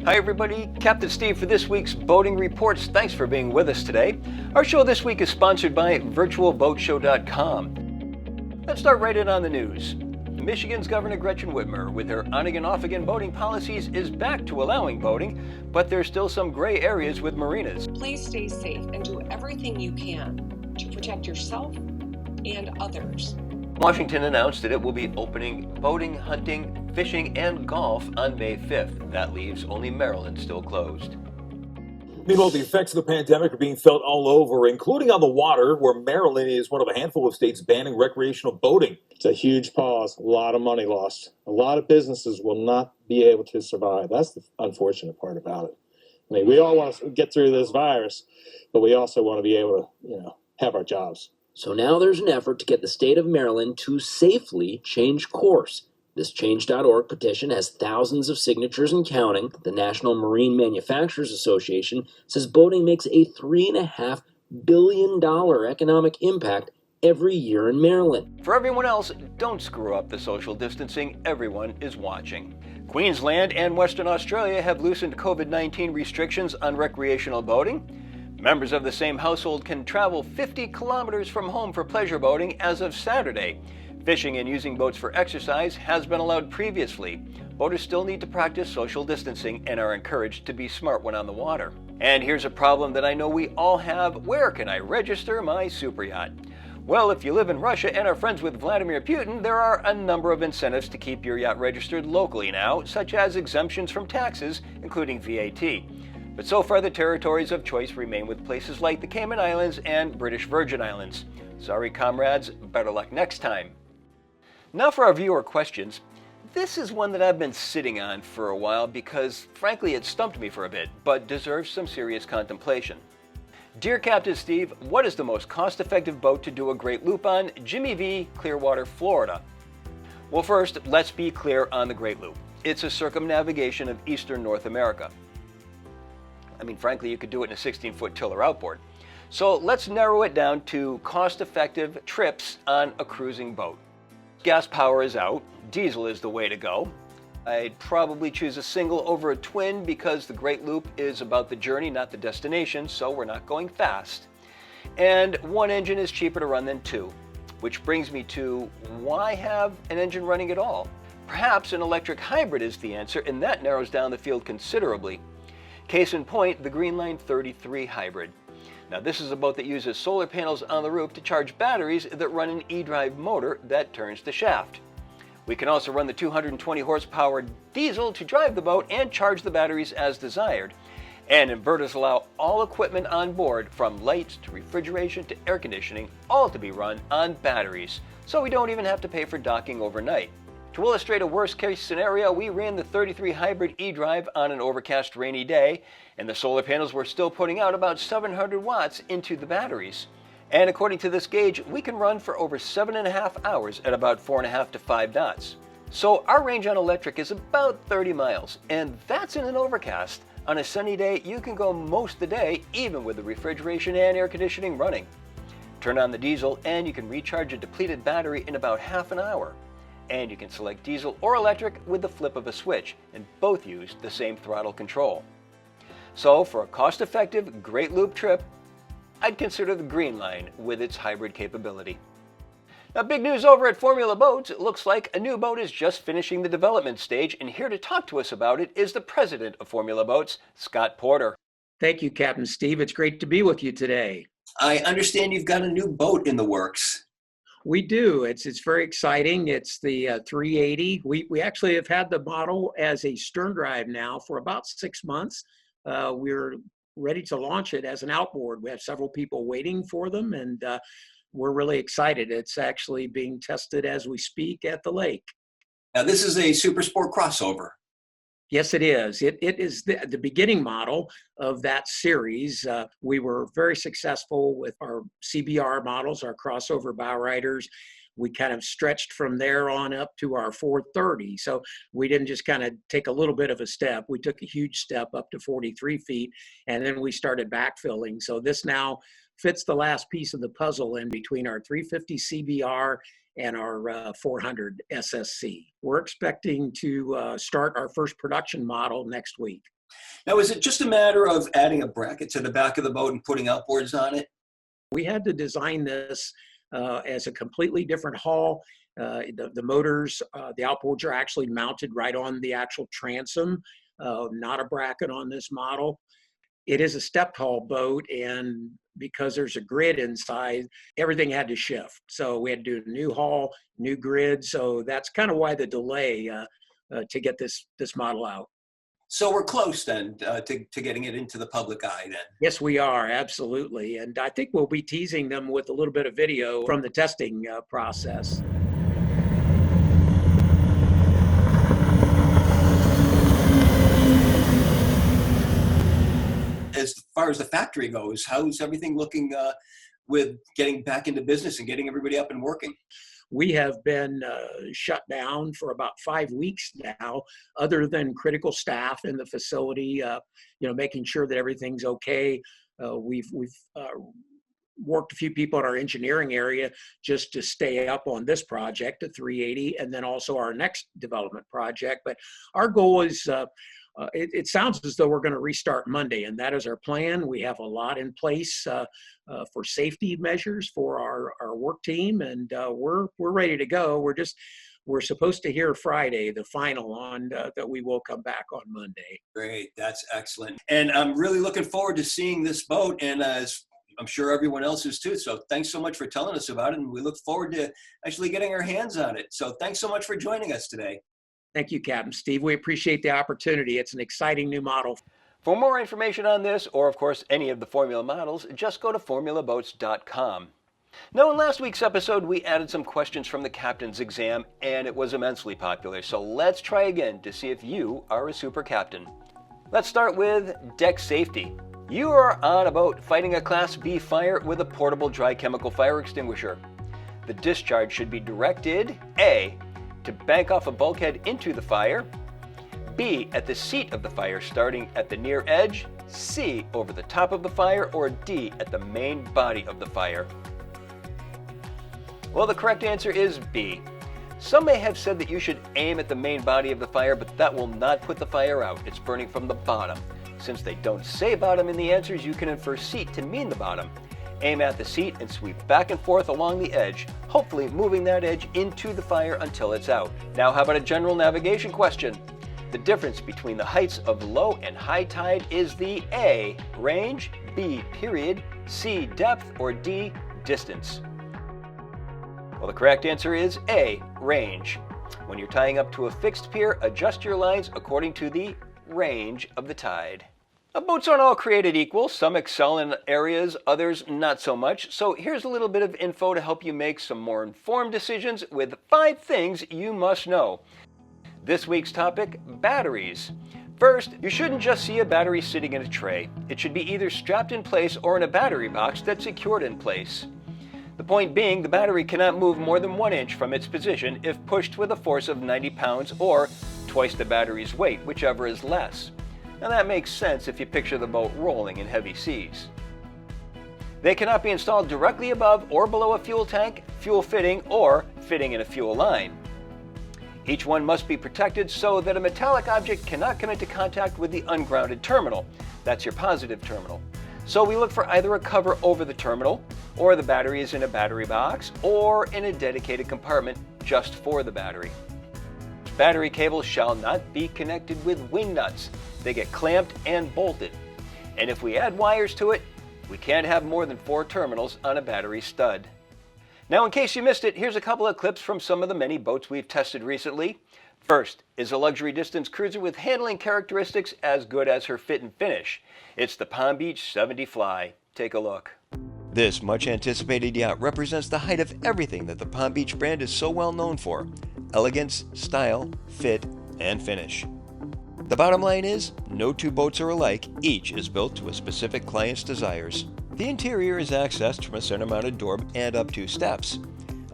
Hi everybody, Captain Steve for this week's Boating Reports. Thanks for being with us today. Our show this week is sponsored by virtualboatshow.com. Let's start right in on the news. Michigan's Governor Gretchen Whitmer, with her on-again, off-again boating policies, is back to allowing boating, but there's still some gray areas with marinas. Please stay safe and do everything you can to protect yourself and others. Washington announced that it will be opening boating, hunting, fishing, and golf on May 5th. That leaves only Maryland still closed. Meanwhile, the effects of the pandemic are being felt all over, including on the water, where Maryland is one of a handful of states banning recreational boating. It's a huge pause, a lot of money lost. A lot of businesses will not be able to survive. That's the unfortunate part about it. I mean, we all want to get through this virus, but we also want to be able to, have our jobs. So now there's an effort to get the state of Maryland to safely change course. This Change.org petition has thousands of signatures and counting. The National Marine Manufacturers Association says boating makes a $3.5 billion economic impact every year in Maryland. For everyone else, don't screw up the social distancing. Everyone is watching. Queensland and Western Australia have loosened COVID-19 restrictions on recreational boating. Members of the same household can travel 50 kilometers from home for pleasure boating as of Saturday. Fishing and using boats for exercise has been allowed previously. Boaters still need to practice social distancing and are encouraged to be smart when on the water. And here's a problem that I know we all have. Where can I register my super yacht? Well, if you live in Russia and are friends with Vladimir Putin, there are a number of incentives to keep your yacht registered locally now, such as exemptions from taxes, including VAT. But so far the territories of choice remain with places like the Cayman Islands and British Virgin Islands. Sorry comrades, better luck next time. Now for our viewer questions. This is one that I've been sitting on for a while because frankly it stumped me for a bit, but deserves some serious contemplation. Dear Captain Steve, what is the most cost-effective boat to do a great loop on? Jimmy V, Clearwater, Florida. Well, first, let's be clear on the Great Loop. It's a circumnavigation of eastern North America. I mean, frankly, you could do it in a 16-foot tiller outboard. So let's narrow it down to cost-effective trips on a cruising boat. Gas power is out. Diesel is the way to go. I'd probably choose a single over a twin because the Great Loop is about the journey, not the destination, so we're not going fast. And one engine is cheaper to run than two, which brings me to why have an engine running at all? Perhaps an electric hybrid is the answer, and that narrows down the field considerably. Case in point, the Greenline 33 hybrid. Now this is a boat that uses solar panels on the roof to charge batteries that run an e-drive motor that turns the shaft. We can also run the 220 horsepower diesel to drive the boat and charge the batteries as desired. And inverters allow all equipment on board, from lights to refrigeration to air conditioning, all to be run on batteries, so we don't even have to pay for docking overnight. To illustrate a worst-case scenario, we ran the 33 hybrid e-drive on an overcast rainy day, and the solar panels were still putting out about 700 watts into the batteries. And according to this gauge, we can run for over 7.5 hours at about 4.5 to 5 knots. So our range on electric is about 30 miles, and that's in an overcast. On a sunny day, you can go most of the day, even with the refrigeration and air conditioning running. Turn on the diesel, and you can recharge a depleted battery in about half an hour. And you can select diesel or electric with the flip of a switch, and both use the same throttle control. So for a cost-effective, great loop trip, I'd consider the Greenline with its hybrid capability. Now, big news over at Formula Boats. It looks like a new boat is just finishing the development stage, and here to talk to us about it is the president of Formula Boats, Scott Porter. Thank you, Captain Steve. It's great to be with you today. I understand you've got a new boat in the works. We do. It's very exciting. It's the 380. We actually have had the model as a stern drive now for about 6 months. We're ready to launch it as an outboard. We have several people waiting for them, and we're really excited. It's actually being tested as we speak at the lake. Now, this is a super sport crossover. Yes, it is. It is the beginning model of that series. We were very successful with our CBR models, our crossover bow riders. We kind of stretched from there on up to our 430. So we didn't just kind of take a little bit of a step. We took a huge step up to 43 feet, and then we started backfilling. So this now fits the last piece of the puzzle in between our 350 CBR and our 400 SSC. We're expecting to start our first production model next week. Now, is it just a matter of adding a bracket to the back of the boat and putting outboards on it? We had to design this as a completely different hull. The motors, the outboards are actually mounted right on the actual transom, not a bracket on this model. It is a stepped hull boat, and because there's a grid inside, everything had to shift. So we had to do a new hull, new grid. So that's kind of why the delay to get this model out. So we're close then to getting it into the public eye then. Yes, we are, absolutely. And I think we'll be teasing them with a little bit of video from the testing process. As far as the factory goes, how's everything looking with getting back into business and getting everybody up and working? We have been shut down for about 5 weeks now, other than critical staff in the facility, making sure that everything's okay. We've worked a few people in our engineering area just to stay up on this project, the 380, and then also our next development project. But our goal is, it sounds as though we're going to restart Monday, and that is our plan. We have a lot in place for safety measures for our work team, and we're ready to go. We're supposed to hear Friday, the final on that we will come back on Monday. Great, that's excellent. And I'm really looking forward to seeing this boat, and as I'm sure everyone else is too. So thanks so much for telling us about it, and we look forward to actually getting our hands on it. So thanks so much for joining us today. Thank you, Captain Steve. We appreciate the opportunity. It's an exciting new model. For more information on this, or of course any of the Formula models, just go to BoatTEST.com. Now, in last week's episode, we added some questions from the captain's exam, and it was immensely popular. So let's try again to see if you are a super captain. Let's start with deck safety. You are on a boat fighting a Class B fire with a portable dry chemical fire extinguisher. The discharge should be directed A, to bank off a bulkhead into the fire, B, at the seat of the fire starting at the near edge, C, over the top of the fire, or D, at the main body of the fire. Well, the correct answer is B. Some may have said that you should aim at the main body of the fire, but that will not put the fire out. It's burning from the bottom. Since they don't say bottom in the answers, you can infer seat to mean the bottom. Aim at the seat and sweep back and forth along the edge, hopefully moving that edge into the fire until it's out. Now, how about a general navigation question? The difference between the heights of low and high tide is the A, range, B, period, C, depth, or D, distance. Well, the correct answer is A, range. When you're tying up to a fixed pier, adjust your lines according to the range of the tide. Now, boats aren't all created equal. Some excel in areas, others not so much. So here's a little bit of info to help you make some more informed decisions with 5 things you must know. This week's topic, batteries. First, you shouldn't just see a battery sitting in a tray. It should be either strapped in place or in a battery box that's secured in place. The point being, the battery cannot move more than 1 inch from its position if pushed with a force of 90 pounds or twice the battery's weight, whichever is less. Now that makes sense if you picture the boat rolling in heavy seas. They cannot be installed directly above or below a fuel tank, fuel fitting, or fitting in a fuel line. Each one must be protected so that a metallic object cannot come into contact with the ungrounded terminal. That's your positive terminal. So we look for either a cover over the terminal, or the battery is in a battery box, or in a dedicated compartment just for the battery. Battery cables shall not be connected with wing nuts. They get clamped and bolted. And if we add wires to it, we can't have more than 4 terminals on a battery stud. Now, in case you missed it, here's a couple of clips from some of the many boats we've tested recently. First is a luxury distance cruiser with handling characteristics as good as her fit and finish. It's the Palm Beach 70 Fly. Take a look. This much anticipated yacht represents the height of everything that the Palm Beach brand is so well known for: elegance, style, fit, and finish. The bottom line is, no 2 boats are alike. Each is built to a specific client's desires. The interior is accessed from a center-mounted door and up 2 steps.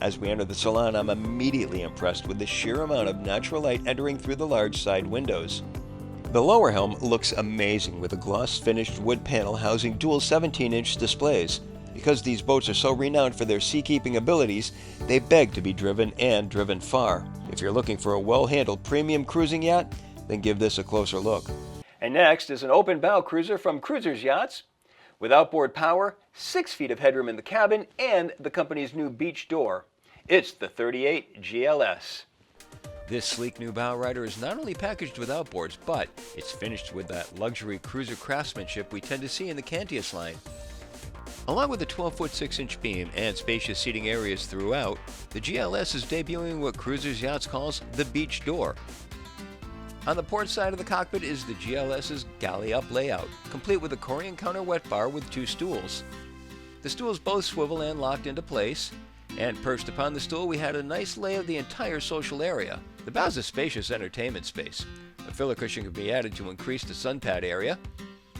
As we enter the salon, I'm immediately impressed with the sheer amount of natural light entering through the large side windows. The lower helm looks amazing with a gloss-finished wood panel housing dual 17-inch displays. Because these boats are so renowned for their seakeeping abilities, they beg to be driven and driven far. If you're looking for a well-handled premium cruising yacht, then give this a closer look. And next is an open bow cruiser from Cruisers Yachts with outboard power, 6 feet of headroom in the cabin, and the company's new beach door. It's the 38 GLS. This sleek new bow rider is not only packaged with outboards, but it's finished with that luxury cruiser craftsmanship we tend to see in the Cantius line. Along with a 12-foot 6-inch beam and spacious seating areas throughout, the GLS is debuting what Cruisers Yachts calls the beach door. On the port side of the cockpit is the GLS's galley-up layout, complete with a Corian counter wet bar with 2 stools. The stools both swivel and locked into place, and perched upon the stool we had a nice lay of the entire social area. The bow's a spacious entertainment space. A filler cushion can be added to increase the sun pad area.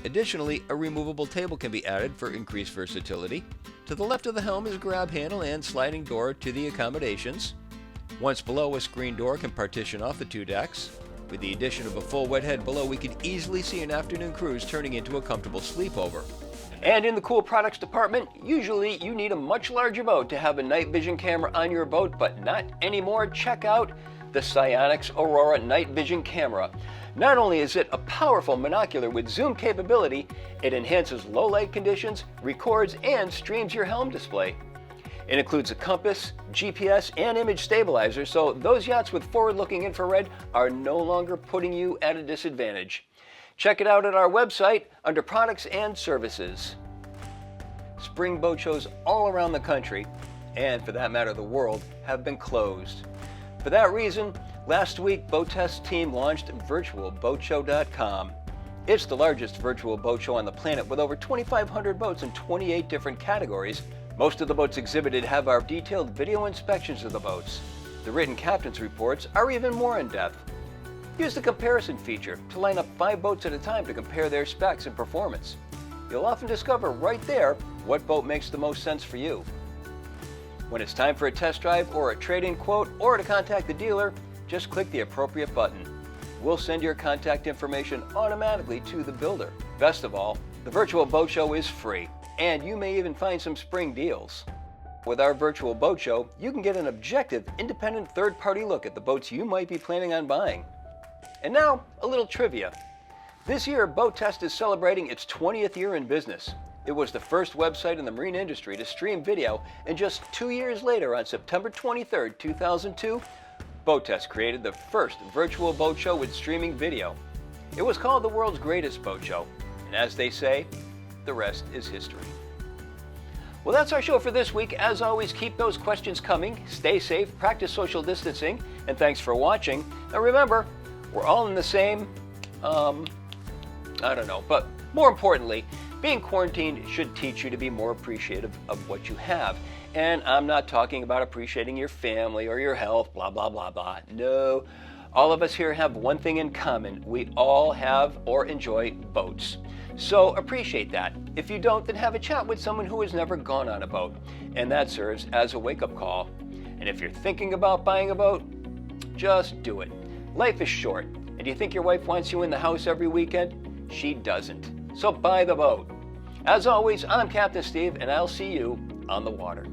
Additionally, a removable table can be added for increased versatility. To the left of the helm is a grab handle and sliding door to the accommodations. Once below, a screen door can partition off the 2 decks. With the addition of a full wet head below, we could easily see an afternoon cruise turning into a comfortable sleepover. And in the cool products department, usually you need a much larger boat to have a night vision camera on your boat, but not anymore. Check out the Psionics Aurora Night Vision Camera. Not only is it a powerful monocular with zoom capability, it enhances low light conditions, records, and streams your helm display. It includes a compass, GPS, and image stabilizer, so those yachts with forward-looking infrared are no longer putting you at a disadvantage. Check it out at our website under Products and Services. Spring boat shows all around the country, and for that matter the world, have been closed. For that reason, last week BoatTEST team launched virtualboatshow.com. It's the largest virtual boat show on the planet with over 2,500 boats in 28 different categories. Most of the boats exhibited have our detailed video inspections of the boats. The written captain's reports are even more in-depth. Use the comparison feature to line up 5 boats at a time to compare their specs and performance. You'll often discover right there what boat makes the most sense for you. When it's time for a test drive or a trade-in quote or to contact the dealer, just click the appropriate button. We'll send your contact information automatically to the builder. Best of all, the virtual boat show is free, and you may even find some spring deals. With our virtual boat show, you can get an objective, independent third-party look at the boats you might be planning on buying. And now, a little trivia. This year, BoatTEST is celebrating its 20th year in business. It was the first website in the marine industry to stream video, and just 2 years later, on September 23, 2002, BoatTEST created the first virtual boat show with streaming video. It was called the world's greatest boat show, and as they say, the rest is history. Well, that's our show for this week. As always, keep those questions coming, stay safe, practice social distancing, and thanks for watching. And remember, we're all in the same, but more importantly, being quarantined should teach you to be more appreciative of what you have. And I'm not talking about appreciating your family or your health, blah, blah, blah, blah. No, all of us here have one thing in common. We all have or enjoy boats. So appreciate that. If you don't, then have a chat with someone who has never gone on a boat. And that serves as a wake-up call. And if you're thinking about buying a boat, just do it. Life is short, and you think your wife wants you in the house every weekend? She doesn't. So buy the boat. As always, I'm Captain Steve, and I'll see you on the water.